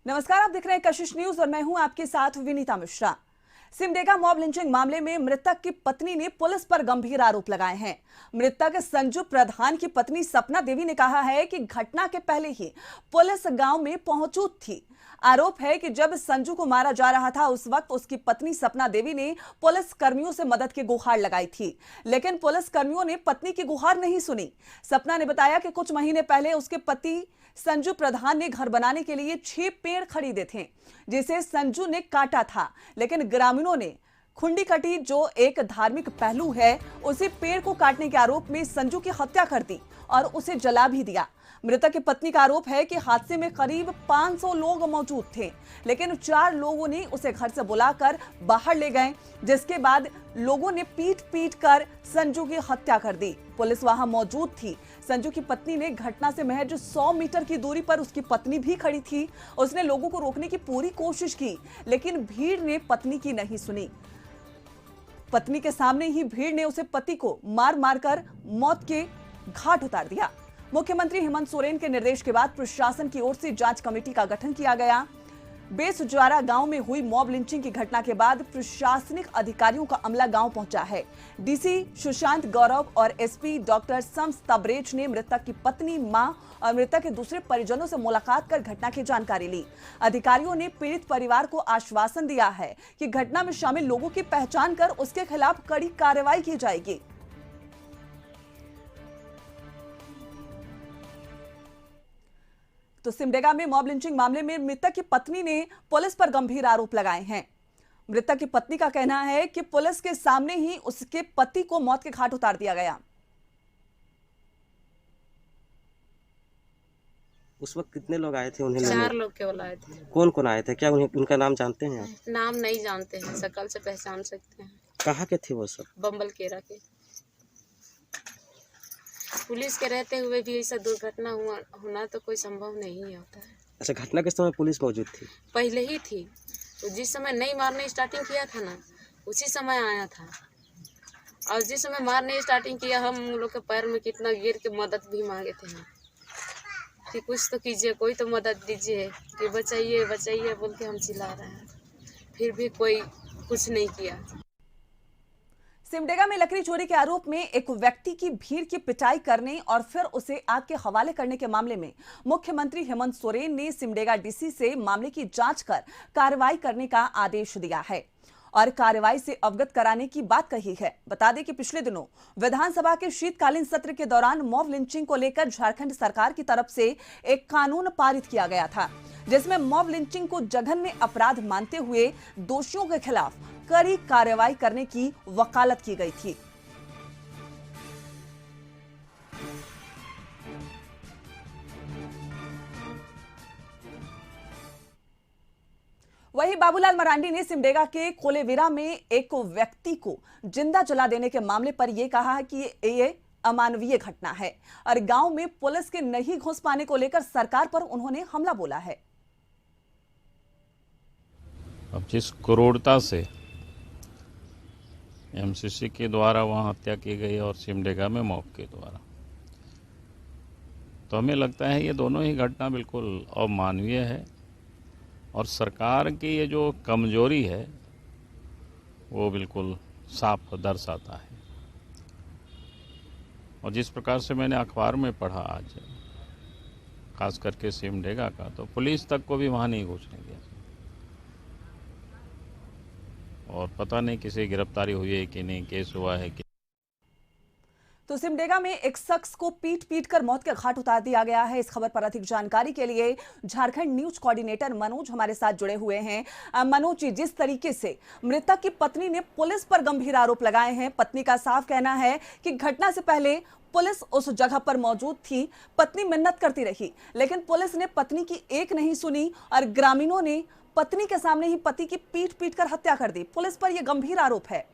नमस्कार, आप देख रहे हैं कशिश न्यूज और मैं हूं आपके साथ विनीता मिश्रा। सिमडेगा मॉब लिंचिंग मामले में मृतक की पत्नी ने पुलिस पर गंभीर आरोप लगाए हैं। मृतक संजू प्रधान की पत्नी सपना देवी ने कहा है कि घटना के पहले ही पुलिस गांव में मौजूद थी। आरोप है कि जब संजू को मारा जा रहा था उस वक्त उसकी पत्नी सपना देवी ने पुलिस कर्मियों से मदद की गुहार लगाई थी, लेकिन पुलिस कर्मियों ने पत्नी की गुहार नहीं सुनी। सपना ने बताया कि कुछ महीने पहले उसके पति संजू प्रधान ने घर बनाने के लिए 6 पेड़ खरीदे थे, जिसे संजू ने काटा था, लेकिन ग्रामीणों ने खुंडी कटी, जो एक धार्मिक पहलू है, उसी पेड़ को काटने के आरोप में संजू की हत्या कर दी और उसे जला भी दिया। मृतक की पत्नी का आरोप है कि हादसे में करीब 500 लोग मौजूद थे, लेकिन 4 लोगों ने उसे घर से बुलाकर बाहर ले गए, जिसके बाद लोगों ने पीट पीट कर संजू की हत्या कर दी। पुलिस वहां मौजूद थी। संजू की पत्नी ने घटना से महज 100 मीटर की दूरी पर उसकी पत्नी भी खड़ी थी। उसने लोगों को रोकने की पूरी कोशिश की, लेकिन भीड़ ने पत्नी की नहीं सुनी। पत्नी के सामने ही भीड़ ने उसे पति को मार मारकर मौत के घाट उतार दिया। मुख्यमंत्री हेमंत सोरेन के निर्देश के बाद प्रशासन की ओर से जांच कमेटी का गठन किया गया। बेसुजारा गांव में हुई मॉब लिंचिंग की घटना के बाद प्रशासनिक अधिकारियों का अमला गांव पहुंचा है। डीसी सुशांत गौरव और एसपी डॉक्टर शम्स तबरेज ने मृतक की पत्नी, मां और मृतक के दूसरे परिजनों से मुलाकात कर घटना की जानकारी ली। अधिकारियों ने पीड़ित परिवार को आश्वासन दिया है कि घटना में शामिल लोगों की पहचान कर उसके खिलाफ कड़ी कार्रवाई की जाएगी। तो सिमडेगा में मॉब लिंचिंग मामले में मृतक की पत्नी ने पुलिस पर गंभीर आरोप लगाए हैं। मृतक की पत्नी का कहना है कि पुलिस के सामने ही उसके पति को मौत के घाट उतार दिया गया। उस वक्त कितने लोग आए थे उन्हें लेने? 4 लोग केवल आए थे। कौन कौन आए थे? क्या उन्हें उनका नाम जानते हैं आप? नाम नहीं जानते हैं, शक्ल से पहचान सकते हैं। कहाँ के थे वो सब? बम्बल केरा के। पुलिस के रहते हुए भी ऐसा दुर्घटना होना तो कोई संभव नहीं होता है। अच्छा, घटना के समय पुलिस मौजूद थी? पहले ही थी, तो जिस समय नहीं मारने स्टार्टिंग किया था ना, उसी समय आया था। और जिस समय मारने स्टार्टिंग किया, हम लोग के पैर में कितना गिर के मदद भी मांगे थे हम कि कुछ तो कीजिए, कोई तो मदद दीजिए, कि बचाइए बचाइए बोल के हम चिल्ला रहे हैं, फिर भी कोई कुछ नहीं किया। सिमडेगा में लकड़ी चोरी के आरोप में एक व्यक्ति की भीड़ की पिटाई करने और फिर उसे आग के हवाले करने के मामले में मुख्यमंत्री हेमंत सोरेन ने सिमडेगा डीसी से मामले की जांच कर कार्रवाई करने का आदेश दिया है और कार्रवाई से अवगत कराने की बात कही है। बता दें कि पिछले दिनों विधानसभा के शीतकालीन सत्र के दौरान मॉब लिंचिंग को लेकर झारखंड सरकार की तरफ से एक कानून पारित किया गया था, जिसमें मॉब लिंचिंग को जघन्य अपराध मानते हुए दोषियों के खिलाफ कड़ी कार्रवाई करने की वकालत की गई थी। वहीं बाबूलाल मरांडी ने सिमडेगा के कोलेविरा में एक व्यक्ति को जिंदा जला देने के मामले पर यह कहा है कि ये अमानवीय घटना है और गांव में पुलिस के नहीं घुस पाने को लेकर सरकार पर उन्होंने हमला बोला है। अब जिस क्रूरता से एमसीसी के द्वारा वहां हत्या की गई और सिमडेगा में मॉब के द्वारा, तो हमें लगता है ये दोनों ही घटना बिल्कुल अमानवीय है और सरकार की ये जो कमजोरी है वो बिल्कुल साफ दर्शाता है। और जिस प्रकार से मैंने अखबार में पढ़ा आज, खास करके सिमडेगा का, तो पुलिस तक को भी वहाँ नहीं घुसने दिया और पता नहीं किसी गिरफ्तारी हुई है कि नहीं, केस हुआ है कि। तो सिमडेगा में एक शख्स को पीट पीट कर मौत के घाट उतार दिया गया है। इस खबर पर अधिक जानकारी के लिए झारखंड न्यूज कोऑर्डिनेटर मनोज हमारे साथ जुड़े हुए हैं। मनोज जी, जिस तरीके से मृतक की पत्नी ने पुलिस पर गंभीर आरोप लगाए हैं, पत्नी का साफ कहना है कि घटना से पहले पुलिस उस जगह पर मौजूद थी, पत्नी मिन्नत करती रही, लेकिन पुलिस ने पत्नी की एक नहीं सुनी और ग्रामीणों ने पत्नी के सामने ही पति की पीट पीट कर हत्या कर दी। पुलिस पर यह गंभीर आरोप है।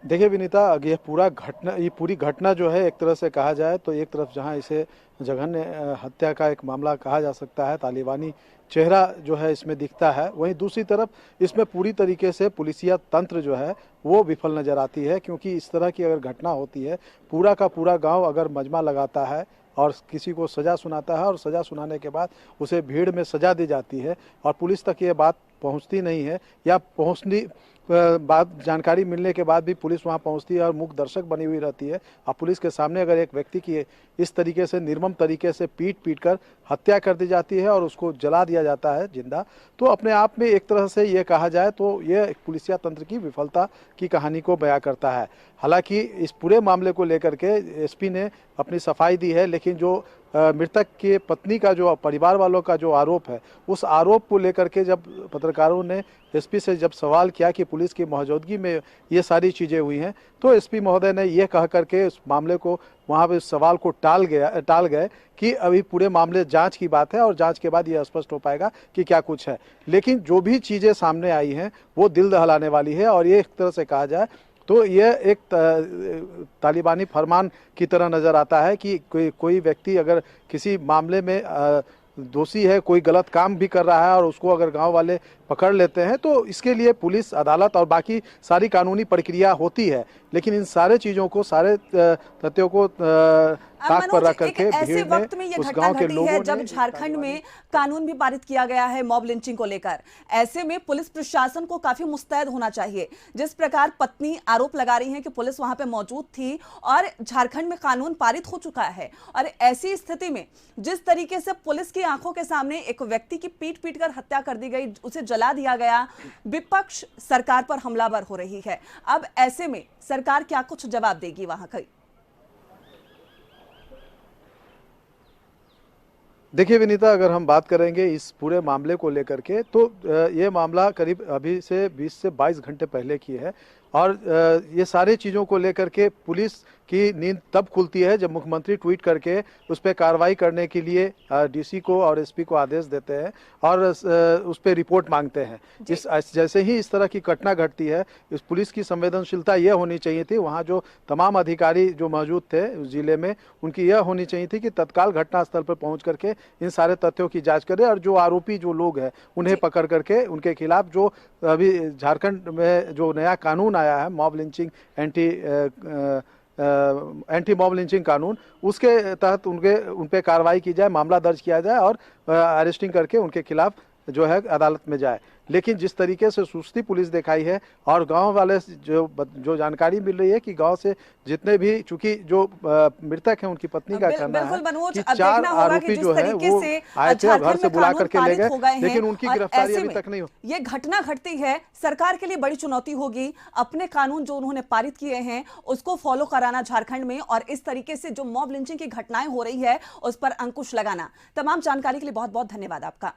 देखिए विनीता, ये पूरी घटना जो है, एक तरह से कहा जाए तो एक तरफ जहां इसे जघन्य हत्या का एक मामला कहा जा सकता है, तालिबानी चेहरा जो है इसमें दिखता है, वहीं दूसरी तरफ इसमें पूरी तरीके से पुलिसिया तंत्र जो है वो विफल नजर आती है। क्योंकि इस तरह की अगर घटना होती है, पूरा का पूरा गांव अगर मजमा लगाता है और किसी को सज़ा सुनाता है और सज़ा सुनाने के बाद उसे भीड़ में सज़ा दी जाती है और पुलिस तक ये बात पहुंचती नहीं है या पहुंचनी बात जानकारी मिलने के बाद भी पुलिस वहां पहुंचती है और मूक दर्शक बनी हुई रहती है। और पुलिस के सामने अगर एक व्यक्ति की इस तरीके से निर्मम तरीके से पीट कर हत्या कर दी जाती है और उसको जला दिया जाता है जिंदा, तो अपने आप में एक तरह से ये कहा जाए तो ये एक पुलिसिया तंत्र की विफलता की कहानी को बयां करता है। हालांकि इस पूरे मामले को लेकर के एसपी ने अपनी सफाई दी है, लेकिन जो मृतक के पत्नी का जो परिवार वालों का जो आरोप है, उस आरोप को लेकर के जब पत्रकारों ने एसपी से जब सवाल किया कि पुलिस की मौजूदगी में ये सारी चीज़ें हुई हैं, तो एसपी महोदय ने ये कह करके उस मामले को वहाँ पे सवाल को टाल गए कि अभी पूरे मामले जांच की बात है और जांच के बाद ये स्पष्ट हो पाएगा कि क्या कुछ है। लेकिन जो भी चीज़ें सामने आई हैं वो दिल दहलाने वाली है और ये एक तरह से कहा जाए तो यह एक तालिबानी फरमान की तरह नज़र आता है कि कोई व्यक्ति अगर किसी मामले में दोषी है, कोई गलत काम भी कर रहा है और उसको अगर गांव वाले पकड़ लेते हैं तो इसके लिए पुलिस, अदालत और बाकी सारी कानूनी प्रक्रिया होती है, लेकिन इन सारे चीज़ों को, सारे तथ्यों को ताक पर रख करके ऐसे भीड़ में वक्त में ये उस घटना गांव के घटी लोगों है ने जब झारखंड में कानून भी पारित किया गया है मॉब लिंचिंग को लेकर। ऐसे में पुलिस प्रशासन को काफी मुस्तैद होना चाहिए। जिस प्रकार पत्नी आरोप लगा रही है कि पुलिस वहां पे मौजूद थी और झारखंड में कानून पारित हो चुका है, और ऐसी स्थिति में जिस तरीके से पुलिस की आंखों के सामने एक व्यक्ति की पीट कर हत्या कर दी गई, उसे जला दिया गया, विपक्ष सरकार पर हमलावर हो रही है। अब ऐसे में सरकार क्या कुछ जवाब देगी वहां का? देखिए विनीता, अगर हम बात करेंगे इस पूरे मामले को लेकर के तो ये मामला करीब अभी से 20 से 22 घंटे पहले की है और ये सारी चीज़ों को लेकर के पुलिस की नींद तब खुलती है जब मुख्यमंत्री ट्वीट करके उस पर कार्रवाई करने के लिए डीसी को और एसपी को आदेश देते हैं और उस पर रिपोर्ट मांगते हैं। जैसे ही इस तरह की घटना घटती है, इस पुलिस की संवेदनशीलता यह होनी चाहिए थी, वहाँ जो तमाम अधिकारी जो मौजूद थे उस जिले में, उनकी यह होनी चाहिए थी कि तत्काल घटनास्थल पर पहुँच करके इन सारे तथ्यों की जाँच करें और जो आरोपी जो लोग हैं उन्हें पकड़ करके उनके खिलाफ जो अभी झारखंड में जो नया कानून आया है mob lynching anti mob lynching कानून, उसके तहत उन पे कार्रवाई की जाए, मामला दर्ज किया जाए और अरेस्टिंग करके उनके खिलाफ जो है अदालत में जाए। लेकिन जिस तरीके से सुस्ती पुलिस दिखाई है और गांव वाले जो जानकारी मिल रही है कि गांव से जितने भी, चूंकि जो मृतक हैं उनकी पत्नी का कहना है कि 4 आरोपी जो है वो आए थे और घर से बुला करके ले गए, लेकिन उनकी गिरफ्तारी अभी तक नहीं हुई। ये घटना घटती है, सरकार के लिए बड़ी चुनौती होगी अपने कानून जो उन्होंने पारित किए हैं उसको फॉलो कराना झारखंड में, और इस तरीके से जो मॉब लिंचिंग की घटनाएं हो रही है उस पर अंकुश लगाना। तमाम जानकारी के लिए बहुत बहुत धन्यवाद आपका।